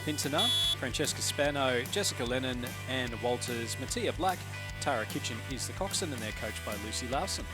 Pintona, Francesca Spano, Jessica Lennon, Anne Walters, Mattia Black. Tara Kitchen is the coxswain, and they're coached by Lucy Lawson.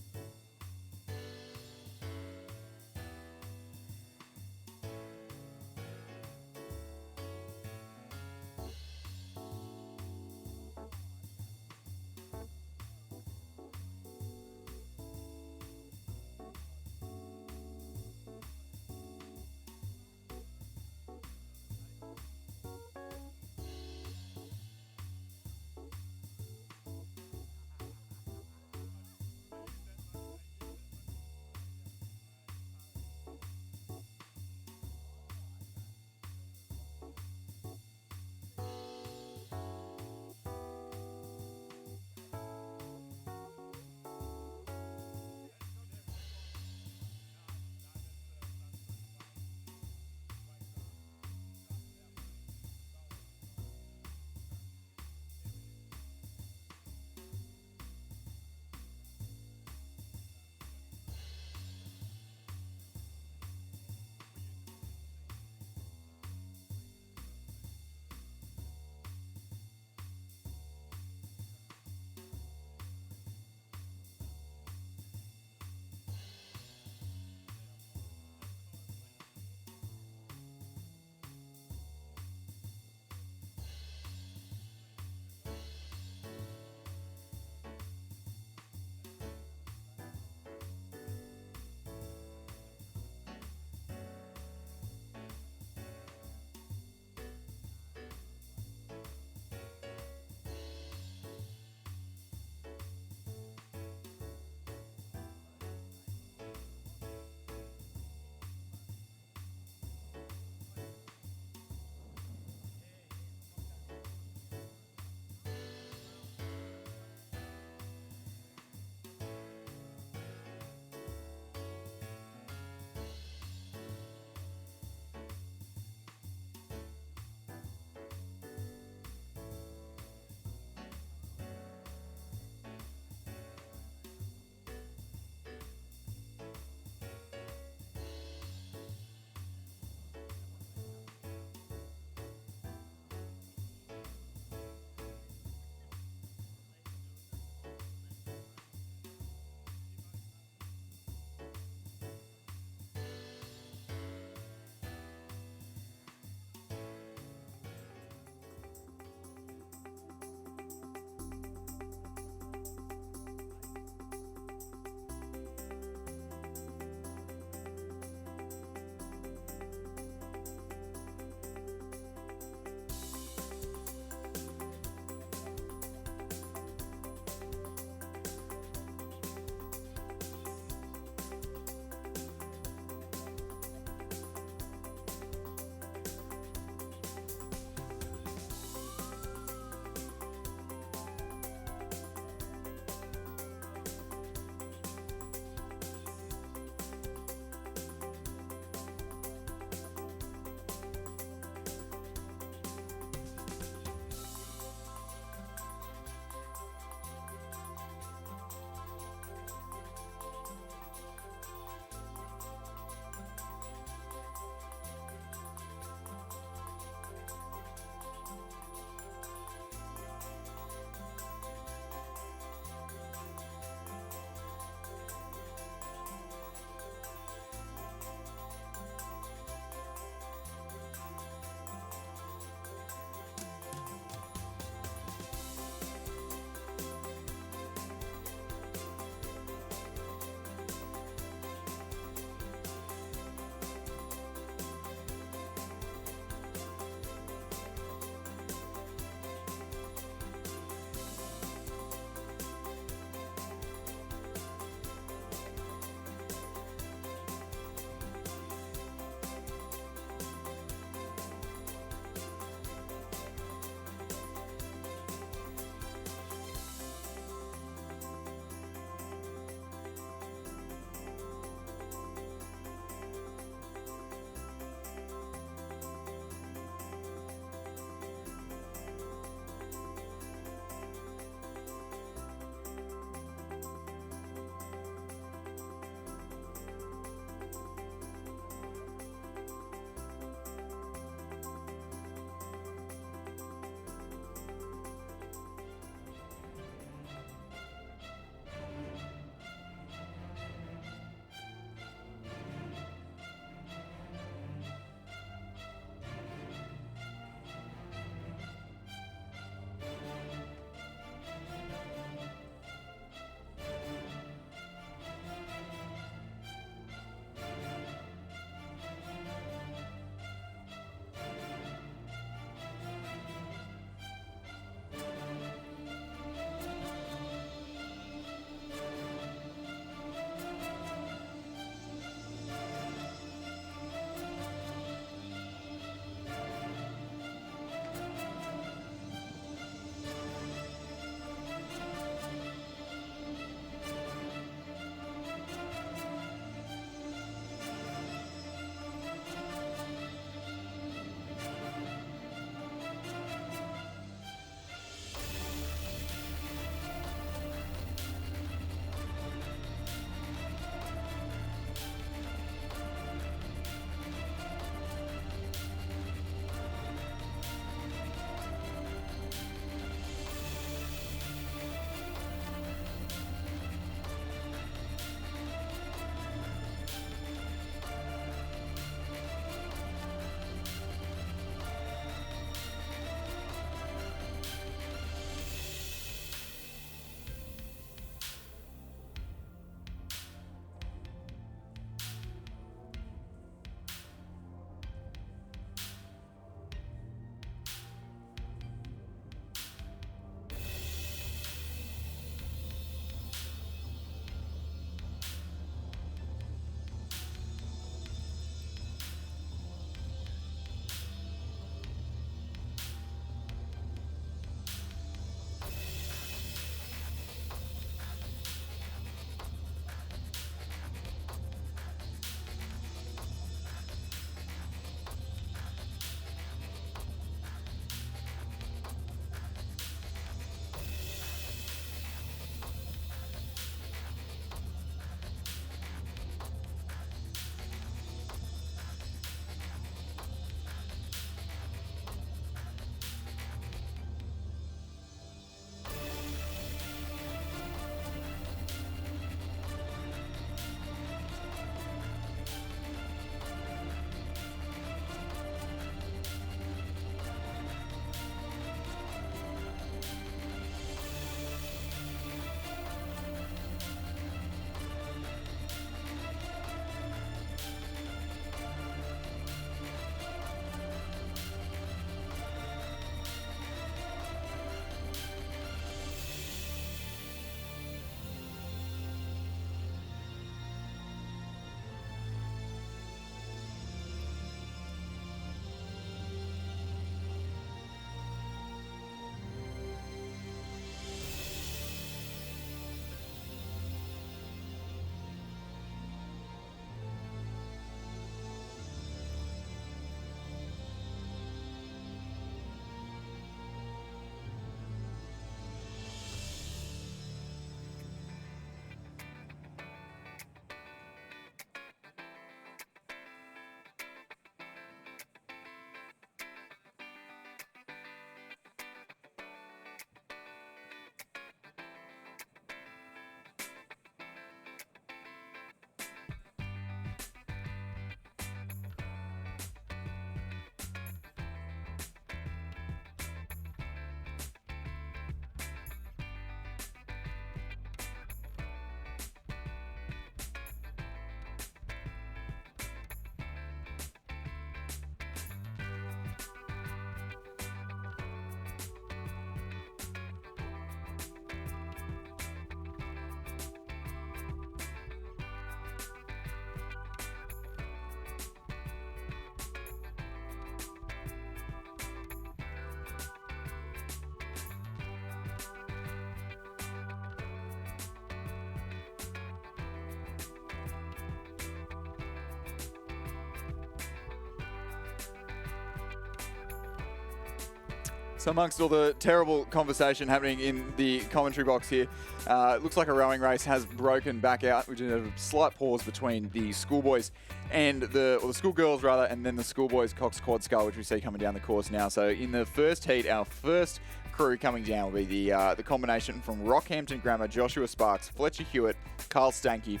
So amongst all the terrible conversation happening in the commentary box here, it looks like a rowing race has broken back out, which is a slight pause between the schoolboys and the schoolgirls rather, and then the schoolboys Cox Quad Scull, which we see coming down the course now. So in the first heat, our first crew coming down will be the combination from Rockhampton Grammar, Joshua Sparks, Fletcher Hewitt, Carl Stanky,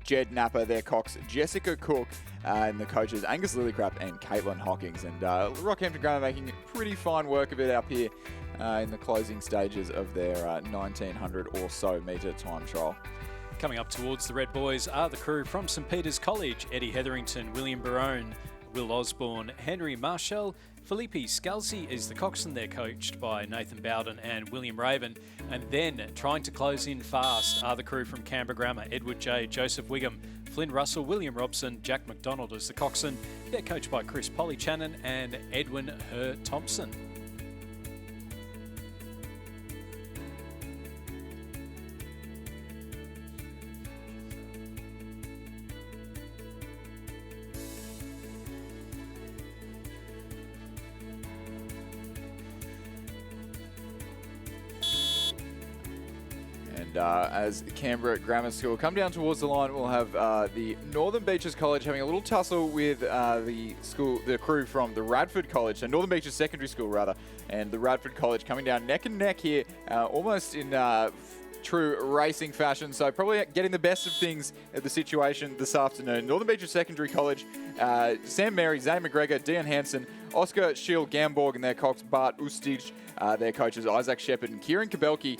Jed Napper, their Cox, Jessica Cook, and the coaches Angus Lillycrap and Caitlin Hawkins. And Rockhampton Grammar making pretty fine work of it up here in the closing stages of their 1900 or so metre time trial. Coming up towards the Red Boys are the crew from St Peter's College: Eddie Hetherington, William Barone, Will Osborne, Henry Marshall. Felipe Scalzi is the coxswain. They're coached by Nathan Bowden and William Raven. And then trying to close in fast are the crew from Canberra Grammar: Edward J, Joseph Wigham, Flynn Russell, William Robson, Jack McDonald is the coxswain. They're coached by Chris Polychannon and Edwin Herr Thompson. As Canberra Grammar School come down towards the line, we'll have the Northern Beaches College having a little tussle with the crew from the Radford College, so Northern Beaches Secondary School rather, and the Radford College coming down neck and neck here, almost in true racing fashion. So probably getting the best of things at the situation this afternoon. Northern Beaches Secondary College, Sam Mary, Zane McGregor, Dion Hansen, Oscar Schill Gamborg and their Cox, Bart Ustij, their coaches Isaac Shepherd and Kieran Kabelke.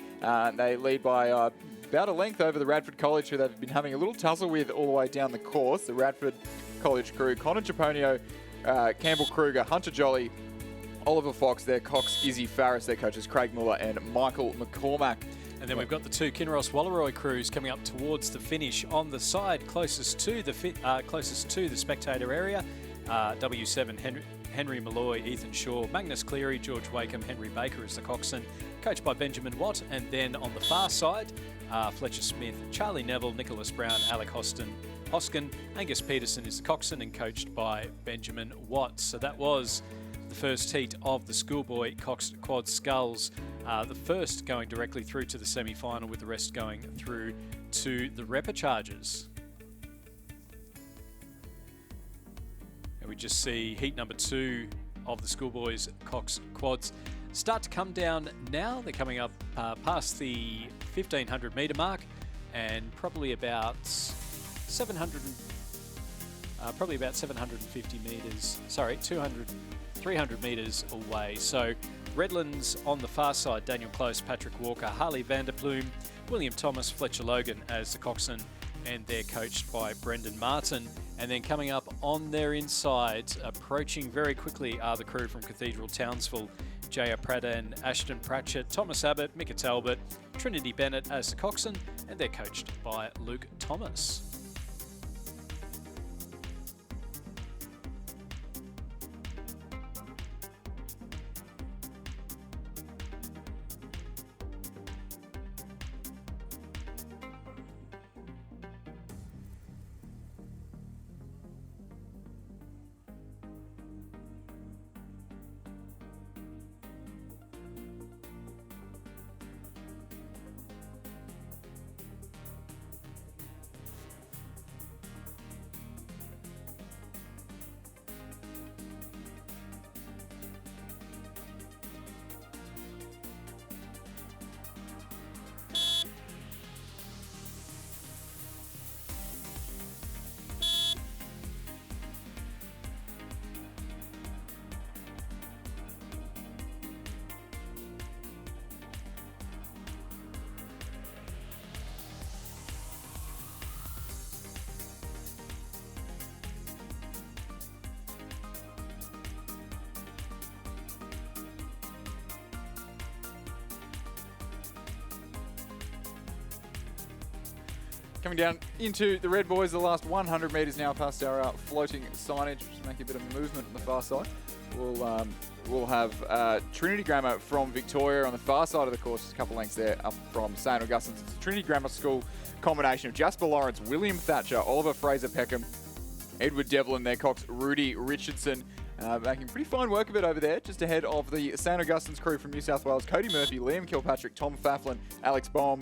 They lead by about a length over the Radford College, who they've been having a little tussle with all the way down the course. The Radford College crew: Connor Chaponio, Campbell Kruger, Hunter Jolly, Oliver Fox, their Cox, Izzy Farris, their coaches Craig Muller and Michael McCormack. And then we've got the two Kinross Walleroy crews coming up towards the finish on the side closest to the spectator area. W7 Henry Malloy, Ethan Shaw, Magnus Cleary, George Wakeham, Henry Baker is the coxswain, coached by Benjamin Watt. And then on the far side, Fletcher Smith, Charlie Neville, Nicholas Brown, Alec Hoskin, Angus Peterson is the coxswain and coached by Benjamin Watt. So that was the first heat of the schoolboy Cox Quad Sculls. The first going directly through to the semi-final, with the rest going through to the repechage. And we just see heat number 2 of the schoolboys Cox Quads start to come down now. They're coming up past the 1500 metre mark, and probably about 750 metres, 300 metres away. So Redlands on the far side: Daniel Close, Patrick Walker, Harley Vanderplume, William Thomas, Fletcher Logan as the coxswain, and they're coached by Brendan Martin. And then coming up on their inside, approaching very quickly, are the crew from Cathedral Townsville: Jaya Pradhan, Ashton Pratchett, Thomas Abbott, Mika Talbot, Trinity Bennett as the coxswain, and they're coached by Luke Thomas. Coming down into the Red Boys, the last 100 metres now past our floating signage, just making a bit of movement on the far side. We'll have Trinity Grammar from Victoria on the far side of the course, just a couple lengths there up from St Augustine's. It's a Trinity Grammar School combination of Jasper Lawrence, William Thatcher, Oliver Fraser Peckham, Edward Devlin, their Cox, Rudy Richardson, making pretty fine work of it over there, just ahead of the St Augustine's crew from New South Wales, Cody Murphy, Liam Kilpatrick, Tom Faflin, Alex Baum,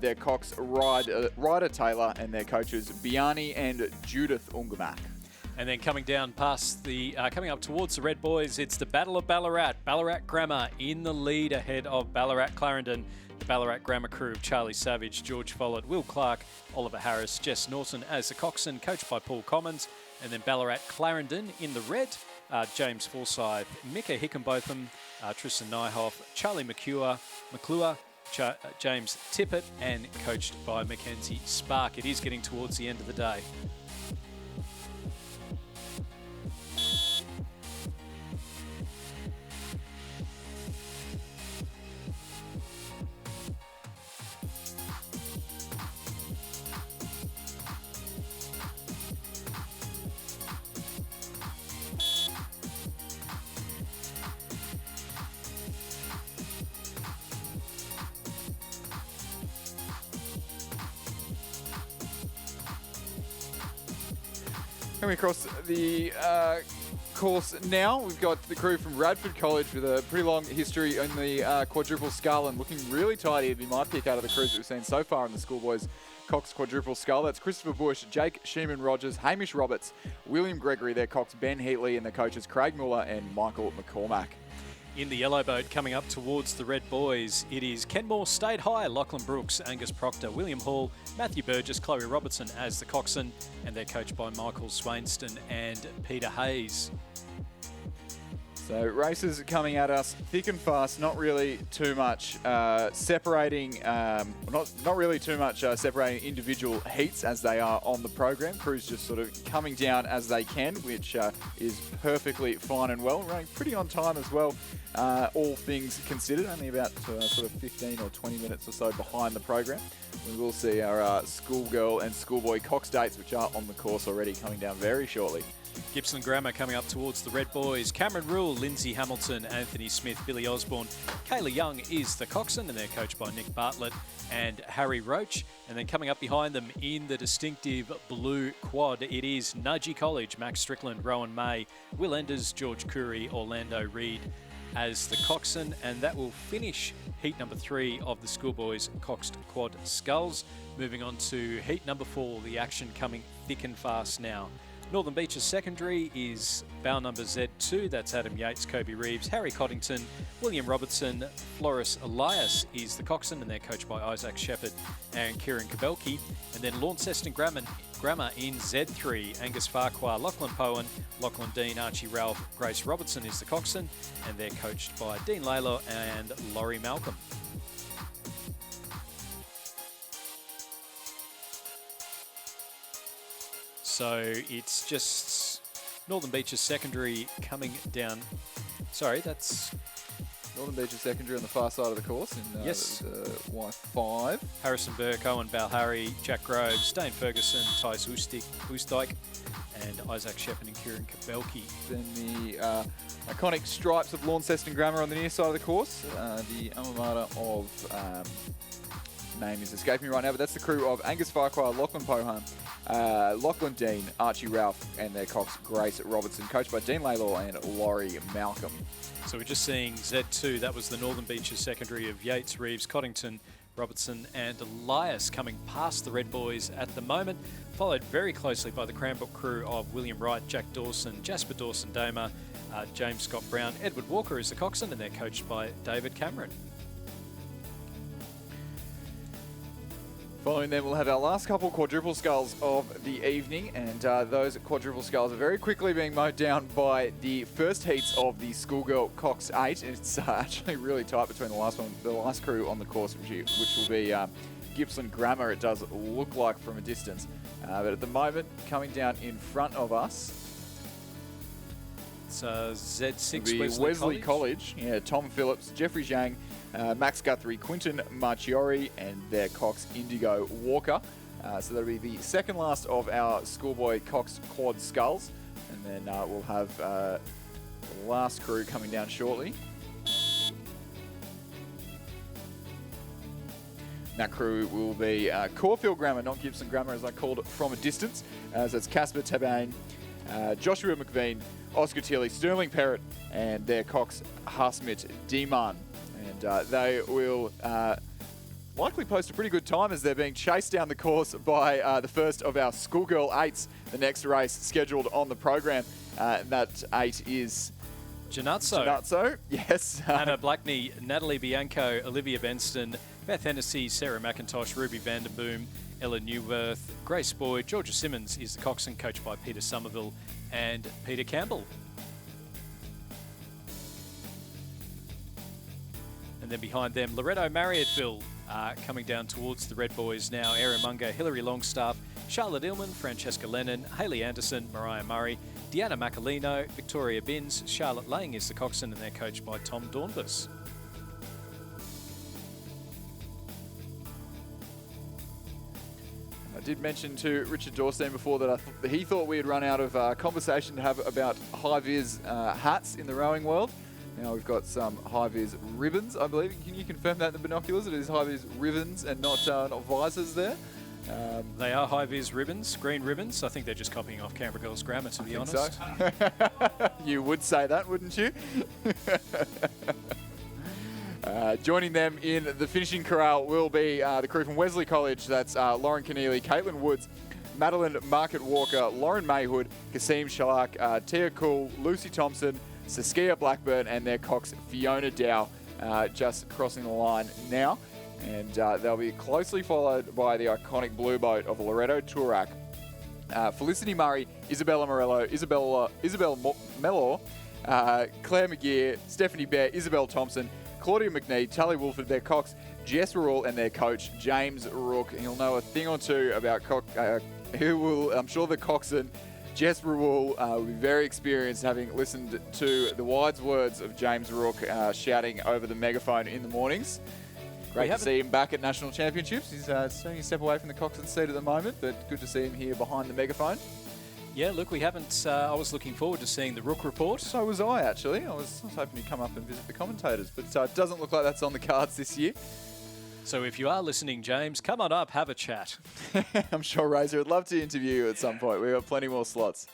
their Cox Ryder Taylor, and their coaches Biani and Judith Ungamak. And then coming down past coming up towards the Red Boys, it's the Battle of Ballarat. Ballarat Grammar in the lead ahead of Ballarat Clarendon. The Ballarat Grammar crew of Charlie Savage, George Follett, Will Clark, Oliver Harris, Jess Norton as the coxswain, coached by Paul Commons. And then Ballarat Clarendon in the red, James Forsyth, Micah Hickenbotham, Tristan Nyhoff, Charlie McClure, James Tippett, and coached by Mackenzie Spark. It is getting towards the end of the day. Coming across the course now, we've got the crew from Radford College with a pretty long history in the quadruple scull and looking really tidy. It'd be my pick out of the crews that we've seen so far in the Schoolboys Cox quadruple scull. That's Christopher Bush, Jake Sheeman Rogers, Hamish Roberts, William Gregory, their Cox Ben Heatley, and the coaches Craig Muller and Michael McCormack. In the yellow boat coming up towards the Red Boys, it is Kenmore State High, Lachlan Brooks, Angus Proctor, William Hall, Matthew Burgess, Chloe Robertson as the coxswain, and they're coached by Michael Swainston and Peter Hayes. So races coming at us thick and fast, not really too much separating, not really too much separating individual heats as they are on the program. Crews just sort of coming down as they can, which is perfectly fine and well. Running pretty on time as well, all things considered. Only about sort of 15 or 20 minutes or so behind the program. We will see our schoolgirl and schoolboy Cox dates, which are on the course already, coming down very shortly. Gippsland Grammar coming up towards the Red Boys. Cameron Rule, Lindsay Hamilton, Anthony Smith, Billy Osborne. Kayla Young is the coxswain, and they're coached by Nick Bartlett and Harry Roach. And then coming up behind them in the distinctive blue quad, it is Nudgee College, Max Strickland, Rowan May, Will Enders, George Curry, Orlando Reed as the coxswain. And that will finish heat number 3 of the Schoolboys Coxed Quad Sculls. Moving on to heat number 4, the action coming thick and fast now. Northern Beaches Secondary is bow number Z2. That's Adam Yates, Kobe Reeves, Harry Coddington, William Robertson, Floris Elias is the coxswain, and they're coached by Isaac Shepherd and Kieran Kabelke. And then Launceston Grammar in Z3, Angus Farquhar, Lachlan Powen, Lachlan Dean, Archie Ralph, Grace Robertson is the coxswain, and they're coached by Dean Laylaw and Laurie Malcolm. So it's just Northern Beaches Secondary coming down. Sorry, that's Northern Beaches Secondary on the far side of the course in yes. the Y5. Harrison Burke, Owen Balharry, Jack Groves, Dane Ferguson, Tice Oostdijk, and Isaac Shepherd and Kieran Kabelke. Then the iconic stripes of Launceston Grammar on the near side of the course. The alma mater of name is escaping me right now, but that's the crew of Angus Farquhar, Lachlan Pohan, Lachlan Dean, Archie Ralph, and their cox Grace Robertson, coached by Dean Laylaw and Laurie Malcolm. So we're just seeing Z2. That was the Northern Beaches Secondary of Yates, Reeves, Coddington, Robertson, and Elias coming past the Red Boys at the moment, followed very closely by the Cranbrook crew of William Wright, Jack Dawson, Jasper Dawson-Damer, James Scott Brown, Edward Walker is the coxswain, and they're coached by David Cameron. Following them, we'll have our last couple quadruple sculls of the evening, and those quadruple sculls are very quickly being mowed down by the first heats of the Schoolgirl Cox 8. It's actually really tight between the last crew on the course, which will be Gippsland Grammar, it does look like from a distance. But at the moment, coming down in front of us, it's Z6 Wesley College. Yeah, Tom Phillips, Jeffrey Zhang, Max Guthrie, Quinton Marchiori, and their cox Indigo Walker. So that'll be the second last of our Schoolboy Cox Quad Sculls. And then we'll have the last crew coming down shortly. That crew will be Caulfield Grammar, not Gippsland Grammar as I called it from a distance. So it's Casper Tabane, Joshua McVean, Oscar Tilley, Sterling Perrott, and their Cox Hasmit Deman. And they will likely post a pretty good time as they're being chased down the course by the first of our schoolgirl eights, the next race scheduled on the program. That 8 is Januzzo, yes. Anna Blackney, Natalie Bianco, Olivia Benston, Beth Hennessy, Sarah McIntosh, Ruby Vanderboom, Ella Newworth, Grace Boyd, Georgia Simmons is the coxswain, coached by Peter Somerville and Peter Campbell. And then behind them, Loretto Marriotteville coming down towards the Red Boys now. Erin Munger, Hilary Longstaff, Charlotte Illman, Francesca Lennon, Hayley Anderson, Mariah Murray, Deanna Macalino, Victoria Binns, Charlotte Lang is the coxswain, and they're coached by Tom Dornbus. I did mention to Richard Dorstein before that he thought we had run out of conversation to have about high-vis hats in the rowing world. Now we've got some high-vis ribbons, I believe. Can you confirm that in the binoculars? It is high-vis ribbons and not visors there. They are high-vis ribbons, green ribbons. I think they're just copying off Canberra Girls Grammar, to be honest. So. You would say that, wouldn't you? Joining them in the finishing corral will be the crew from Wesley College. That's Lauren Keneally, Caitlin Woods, Madeline Market Walker, Lauren Mayhood, Kasim Shalak, Tia Cool, Lucy Thompson, Saskia Blackburn, and their cox Fiona Dow just crossing the line now. And they'll be closely followed by the iconic blue boat of Loretto Turak. Felicity Murray, Isabella Morello, Isabel Mellor, Claire McGear, Stephanie Bear, Isabel Thompson, Claudia McNeid, Tally Wolford, their cox, Jess Rule, and their coach, James Rook. He'll know a thing or two about I'm sure the coxswain, Jess Rule, will be very experienced, having listened to the wise words of James Rook shouting over the megaphone in the mornings. Great to see him back at National Championships. He's taking a step away from the coxswain seat at the moment, but good to see him here behind the megaphone. Yeah, look, we haven't... I was looking forward to seeing the Rook report. So was I, actually. I was hoping to come up and visit the commentators, but it doesn't look like that's on the cards this year. So if you are listening, James, come on up, have a chat. I'm sure Razor would love to interview you at some point. We've got plenty more slots.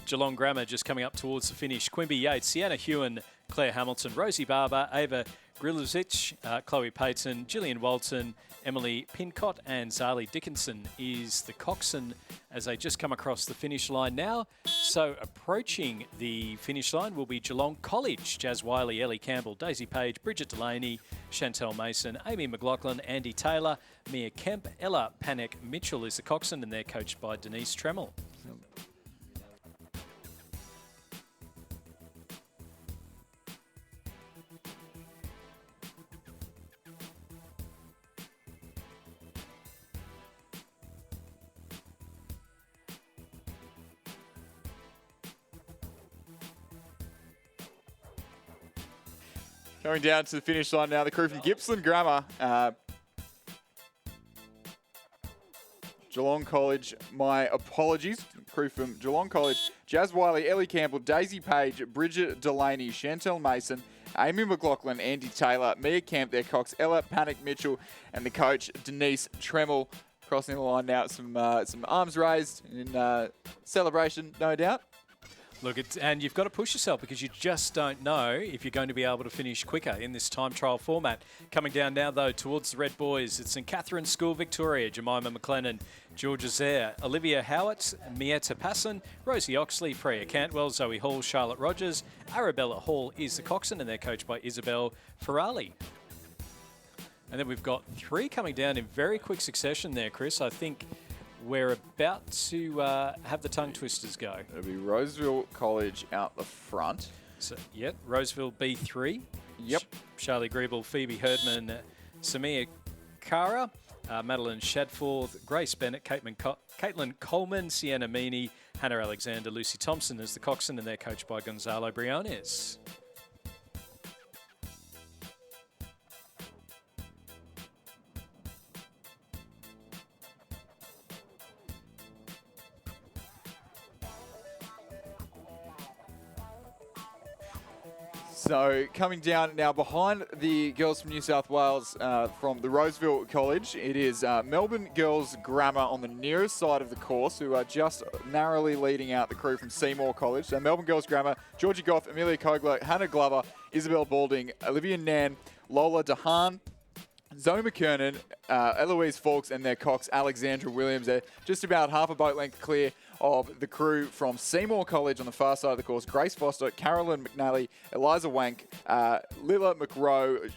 Geelong Grammar just coming up towards the finish. Quimby Yates, Sienna Hewen, Claire Hamilton, Rosie Barber, Ava Grilovic, Chloe Payton, Gillian Walton, Emily Pincott, and Zali Dickinson is the coxswain as they just come across the finish line now. So approaching the finish line will be Geelong College, Jazz Wiley, Ellie Campbell, Daisy Page, Bridget Delaney, Chantel Mason, Amy McLaughlin, Andy Taylor, Mia Kemp, Ella Panek Mitchell is the coxswain, and they're coached by Denise Tremmel. Going down to the finish line now, the crew from Gippsland Grammar. Geelong College, my apologies. Crew from Geelong College, Jazz Wiley, Ellie Campbell, Daisy Page, Bridget Delaney, Chantel Mason, Amy McLaughlin, Andy Taylor, Mia Kemp, their cox, Ella Panek Mitchell, and the coach, Denise Tremmel. Crossing the line now, some arms raised in celebration, no doubt. Look, and you've got to push yourself because you just don't know if you're going to be able to finish quicker in this time trial format. Coming down now, though, towards the Red Boys, it's St Catherine's School, Victoria, Jemima McLennan, Georgia Zare, Olivia Howard, Mieta Passon, Rosie Oxley, Freya Cantwell, Zoe Hall, Charlotte Rogers, Arabella Hall is the coxswain, and they're coached by Isabel Ferrali. And then we've got 3 coming down in very quick succession there, Chris. I think we're about to have the tongue twisters go. It'll be Roseville College out the front. So, yep, Roseville B3. Yep. Charlie Griebel, Phoebe Herdman, Samia Kara, Madeline Shadforth, Grace Bennett, Caitlin Coleman, Sienna Meany, Hannah Alexander, Lucy Thompson as the coxswain, and they're coached by Gonzalo Briones. So coming down now behind the girls from New South Wales from the Roseville College, it is Melbourne Girls Grammar on the nearest side of the course, who are just narrowly leading out the crew from Seymour College. So Melbourne Girls Grammar, Georgie Goff, Amelia Kogler, Hannah Glover, Isabel Balding, Olivia Nan, Lola DeHaan, Zoe McKernan, Eloise Fawkes and their cox Alexandra Williams. They're just about half a boat length clear of the crew from Seymour College on the far side of the course. Grace Foster, Carolyn McNally, Eliza Wank, Lila McRow,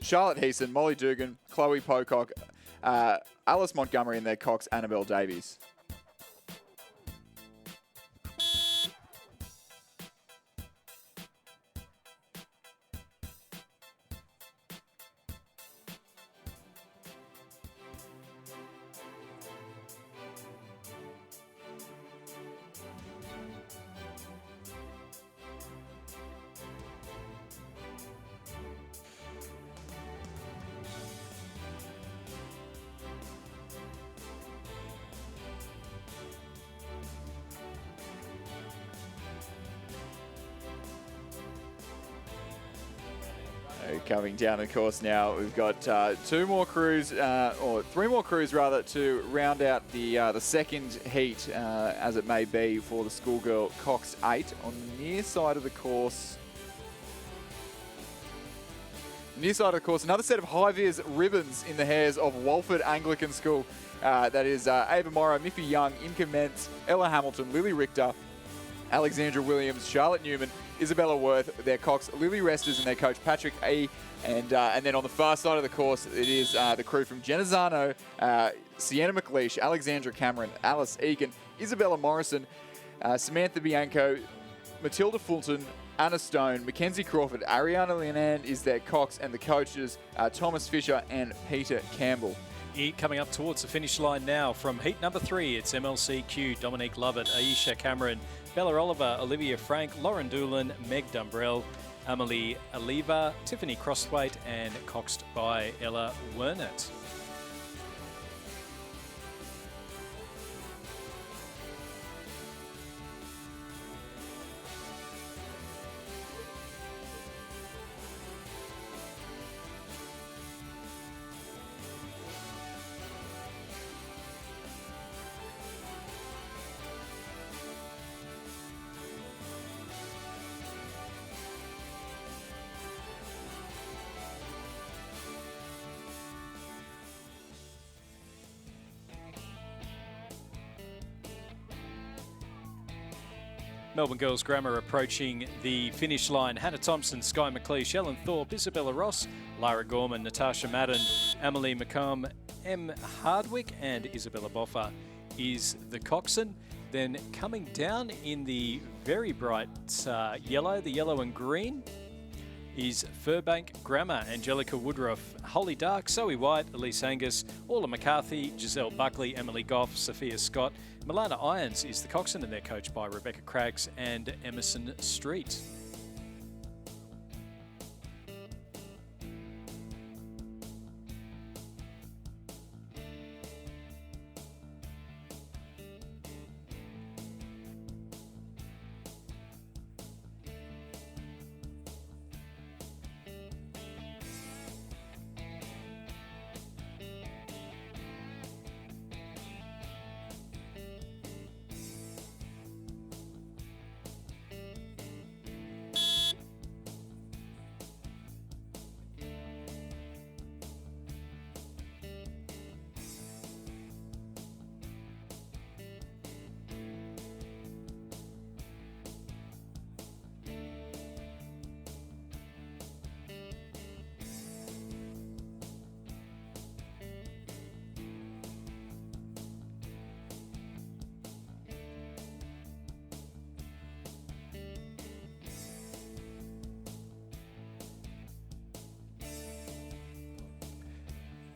Charlotte Heason, Molly Dugan, Chloe Pocock, Alice Montgomery and their cox Annabelle Davies. Coming down the course now, we've got three more crews rather, to round out the second heat, as it may be, for the schoolgirl Cox 8 on the near side of the course. Near side of the course, another set of high-vis ribbons in the hairs of Walford Anglican School. That is Ava Morrow, Miffy Young, Imka Mentz, Ella Hamilton, Lily Richter, Alexandra Williams, Charlotte Newman, Isabella Worth, their cox Lily Resters and their coach Patrick E. And then on the far side of the course, it is the crew from Genazzano, Sienna McLeish, Alexandra Cameron, Alice Egan, Isabella Morrison, Samantha Bianco, Matilda Fulton, Anna Stone, Mackenzie Crawford, Ariana Leonand is their cox, and the coaches Thomas Fisher and Peter Campbell. Coming up towards the finish line now from heat number 3, it's MLCQ, Dominique Lovett, Aisha Cameron, Bella Oliver, Olivia Frank, Lauren Doolan, Meg Dumbrell, Amelie Aliva, Tiffany Crosswaite, and coxed by Ella Wernert. Melbourne Girls Grammar approaching the finish line. Hannah Thompson, Sky McLeish, Ellen Thorpe, Isabella Ross, Lara Gorman, Natasha Madden, Emily McComb, M. Hardwick and Isabella Boffa is the coxswain. Then coming down in the very bright yellow, the yellow and green, is Furbank Grammar, Angelica Woodruff, Holly Dark, Zoe White, Elise Angus, Orla McCarthy, Giselle Buckley, Emily Goff, Sophia Scott. Milana Irons is the coxswain and they're coached by Rebecca Craggs and Emerson Street.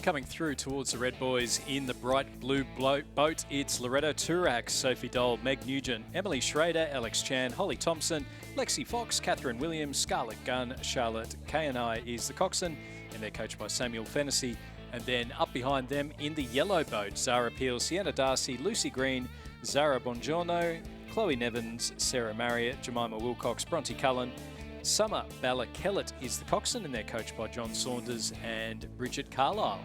Coming through towards the Red Boys in the bright blue boat, it's Loretto Turak, Sophie Dole, Meg Nugent, Emily Schrader, Alex Chan, Holly Thompson, Lexi Fox, Catherine Williams, Scarlett Gunn, Charlotte K&I is the coxswain, and they're coached by Samuel Fennessy. And then up behind them in the yellow boat, Zara Peel, Sienna Darcy, Lucy Green, Zara Bongiorno, Chloe Nevins, Sarah Marriott, Jemima Wilcox, Bronte Cullen, Summer Bella Kellett is the coxswain, and they're coached by John Saunders and Bridget Carlisle.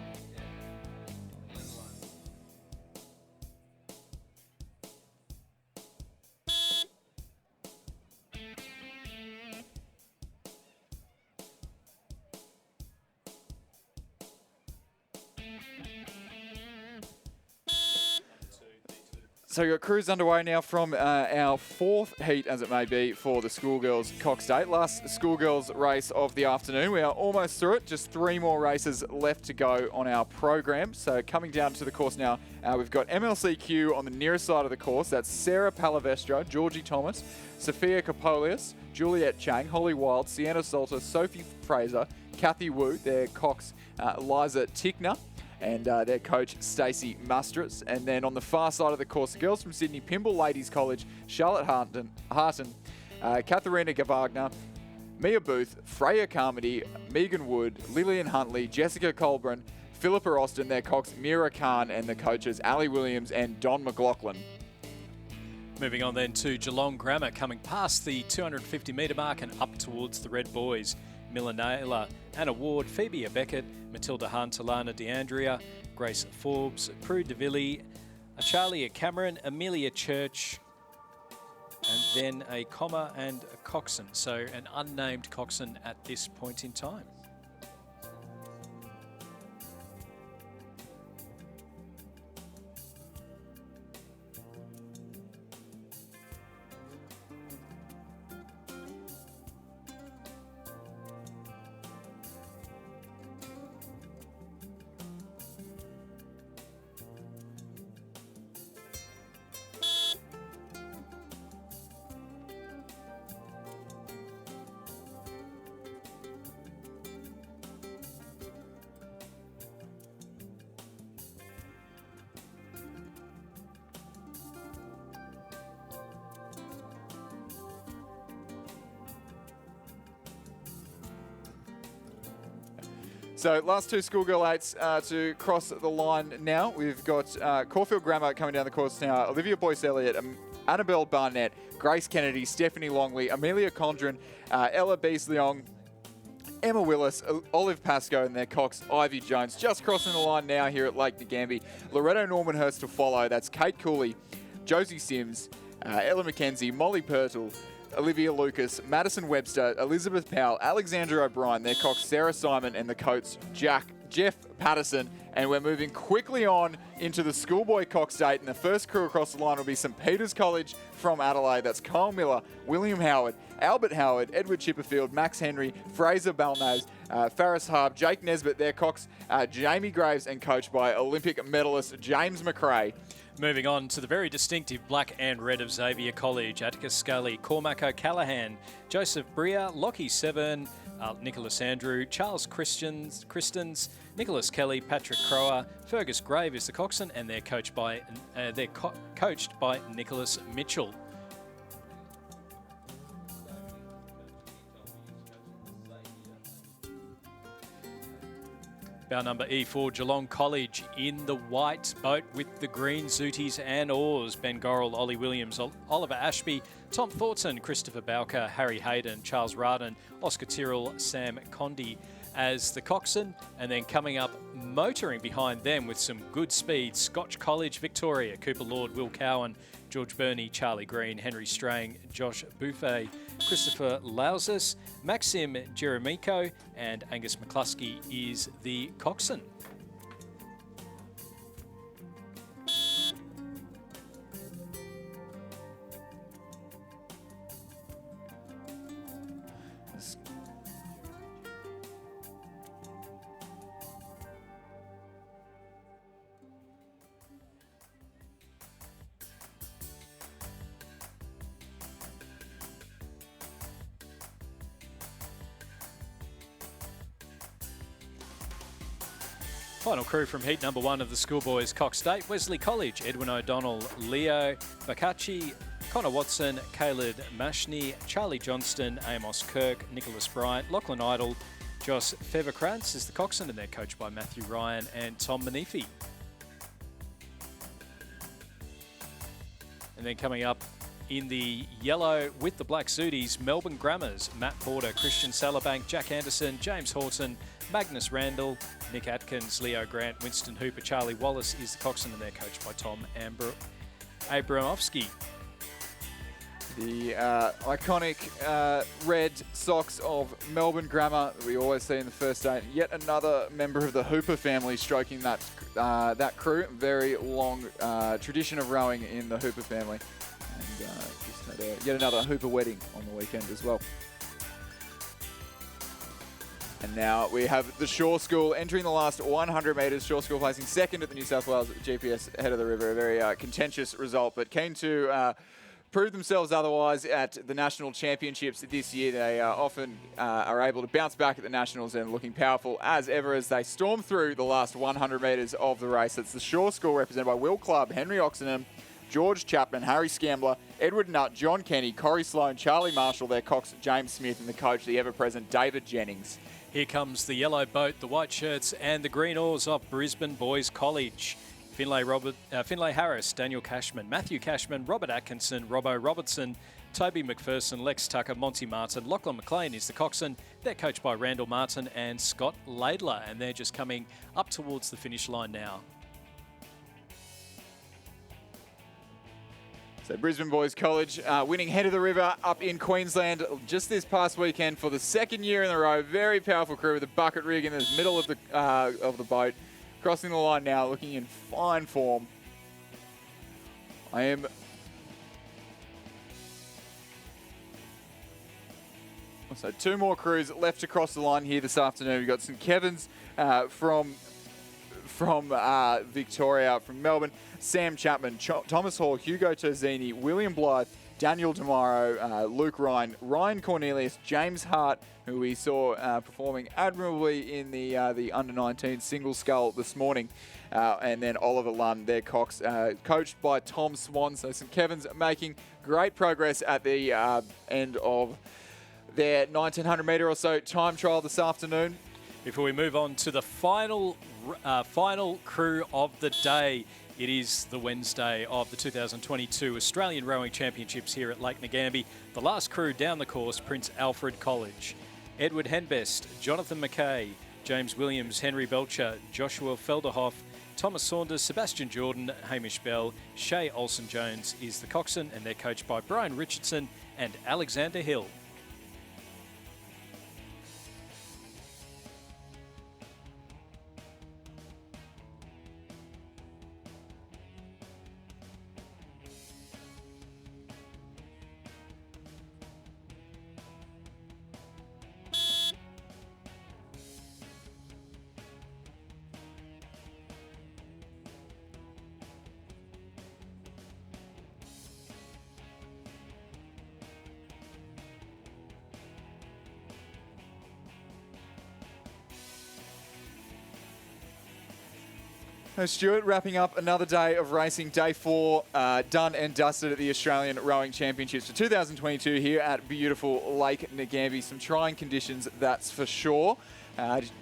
So we've got crews underway now from our fourth heat, as it may be, for the Schoolgirls Cox Day. Last Schoolgirls race of the afternoon. We are almost through it. Just 3 more races left to go on our program. So coming down to the course now, we've got MLCQ on the nearest side of the course. That's Sarah Palavestra, Georgie Thomas, Sophia Capolius, Juliet Chang, Holly Wild, Sienna Salter, Sophie Fraser, Kathy Wu, their Cox, Liza Tickner, and their coach, Stacey Mustras. And then on the far side of the course, the girls from Sydney, Pymble Ladies College, Charlotte Harton, Katharina Gavagna, Mia Booth, Freya Carmody, Megan Wood, Lillian Huntley, Jessica Colburn, Philippa Austin, their Cox, Mira Khan, and the coaches, Ali Williams and Don McLaughlin. Moving on then to Geelong Grammar, coming past the 250 metre mark and up towards the Red Boys. Miller Naylor, Anna Ward, Phoebe Beckett, Matilda Hunt, Alana DeAndrea, Grace Forbes, Prue DeVilly, Charlie Cameron, Amelia Church, and then a comma and a coxswain. So an unnamed coxswain at this point in time. So last 2 schoolgirl 8s to cross the line now. We've got Caulfield Grammar coming down the course now. Olivia Boyce Elliott, Annabelle Barnett, Grace Kennedy, Stephanie Longley, Amelia Condren, Ella Beasley-Ong, Emma Willis, Olive Pascoe and their Cox, Ivy Jones. Just crossing the line now here at Lake Nagambie. Loretto Normanhurst to follow. That's Kate Cooley, Josie Sims, Ella McKenzie, Molly Pirtle, Olivia Lucas, Madison Webster, Elizabeth Powell, Alexandra O'Brien, their Cox, Sarah Simon, and the coach, Jeff Patterson. And we're moving quickly on into the schoolboy Cox Date. And the first crew across the line will be St. Peter's College from Adelaide. That's Kyle Miller, William Howard, Albert Howard, Edward Chipperfield, Max Henry, Fraser Balnaz, Faris Harb, Jake Nesbitt, their Cox, Jamie Graves, and coached by Olympic medalist James McRae. Moving on to the very distinctive black and red of Xavier College, Atticus Scully, Cormac O'Callaghan, Joseph Bria, Lockie Severn, Nicholas Andrew, Charles Christens, Nicholas Kelly, Patrick Crower, Fergus Grave is the coxswain, and they're coached by Nicholas Mitchell. Bow number E4, Geelong College in the white boat with the green zooties and oars. Ben Gorrell, Ollie Williams, Oliver Ashby, Tom Thornton, Christopher Bowker, Harry Hayden, Charles Radin, Oscar Tyrrell, Sam Condi as the coxswain. And then coming up, motoring behind them with some good speed, Scotch College Victoria, Cooper Lord, Will Cowan, George Burney, Charlie Green, Henry Strang, Josh Buffet, Christopher Lausas, Maxim Jeremico, and Angus McCluskey is the coxswain. Final crew from heat number 1 of the schoolboys Cox State, Wesley College, Edwin O'Donnell, Leo Bacacci, Connor Watson, Caleb Mashney, Charlie Johnston, Amos Kirk, Nicholas Bryant, Lachlan Idle, Josh Feverkrantz is the coxswain, and they're coached by Matthew Ryan and Tom Manifi. And then coming up In the yellow with the black suities, Melbourne Grammars, Matt Porter, Christian Salabank, Jack Anderson, James Horton, Magnus Randall, Nick Atkins, Leo Grant, Winston Hooper, Charlie Wallace is the coxswain, and they're coached by Tom Abramovsky. The iconic red socks of Melbourne Grammar that we always see in the first day. Yet another member of the Hooper family stroking that crew. Very long tradition of rowing in the Hooper family. And just had yet another Hooper wedding on the weekend as well. And now we have the Shaw School entering the last 100 metres. Shaw School placing second at the New South Wales GPS Head of the River. A very contentious result, but keen to prove themselves otherwise at the National Championships this year. They often are able to bounce back at the Nationals and looking powerful as ever as they storm through the last 100 metres of the race. It's the Shaw School represented by Will Clubb, Henry Oxenham, George Chapman, Harry Scambler, Edward Nutt, John Kenny, Corey Sloan, Charlie Marshall, their cox James Smith, and the coach, the ever-present David Jennings. Here comes the yellow boat, the white shirts and the green oars of Brisbane Boys College. Finlay Harris, Daniel Cashman, Matthew Cashman, Robert Atkinson, Robbo Robertson, Toby McPherson, Lex Tucker, Monty Martin, Lachlan McLean is the coxswain. They're coached by Randall Martin and Scott Laidler, and they're just coming up towards the finish line now. So Brisbane Boys College winning Head of the River up in Queensland just this past weekend for the second year in a row. Very powerful crew with a bucket rig in the middle of the boat. Crossing the line now, looking in fine form. So two more crews left to cross the line here this afternoon. We've got St Kevin's from Victoria, from Melbourne, Sam Chapman, Thomas Hall, Hugo Terzini, William Blythe, Daniel Demaro, Luke Ryan, Ryan Cornelius, James Hart, who we saw performing admirably in the under-19 single scull this morning, and then Oliver Lund, their cox, coached by Tom Swan. So St Kevin's making great progress at the end of their 1900 metre or so time trial this afternoon. Before we move on to the final crew of the day, it is the Wednesday of the 2022 Australian Rowing Championships here at Lake Ngambie. The last crew down the course, Prince Alfred College. Edward Henbest, Jonathan McKay, James Williams, Henry Belcher, Joshua Felderhoff, Thomas Saunders, Sebastian Jordan, Hamish Bell, Shay Olsen-Jones is the coxswain, and they're coached by Brian Richardson and Alexander Hill. Stuart, wrapping up another day of racing, day 4, done and dusted at the Australian Rowing Championships for 2022 here at beautiful Lake Ngambie. Some trying conditions, that's for sure.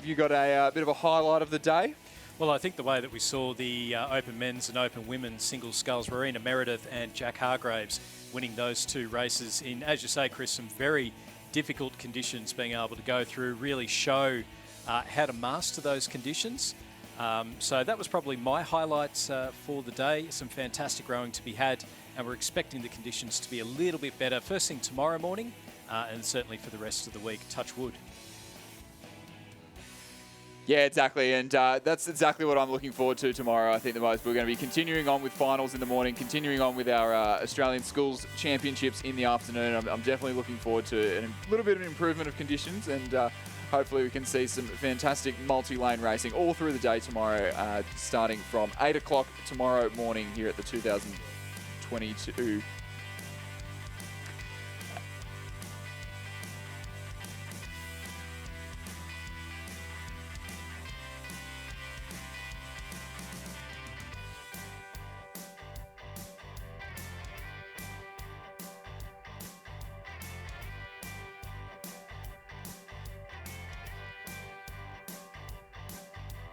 You got a bit of a highlight of the day? Well, I think the way that we saw the Open Men's and Open Women's single sculls, Rowena Meredith and Jack Hargraves winning those two races in, as you say, Chris, some very difficult conditions, being able to go through, really show how to master those conditions. So that was probably my highlights for the day. Some fantastic rowing to be had, and we're expecting the conditions to be a little bit better first thing tomorrow morning, and certainly for the rest of the week. Touch wood. Yeah, exactly, and that's exactly what I'm looking forward to tomorrow. I think the most, we're going to be continuing on with finals in the morning, continuing on with our Australian Schools Championships in the afternoon. I'm definitely looking forward to a little bit of an improvement of conditions, and hopefully we can see some fantastic multi-lane racing all through the day tomorrow, starting from 8 o'clock tomorrow morning here at the 2022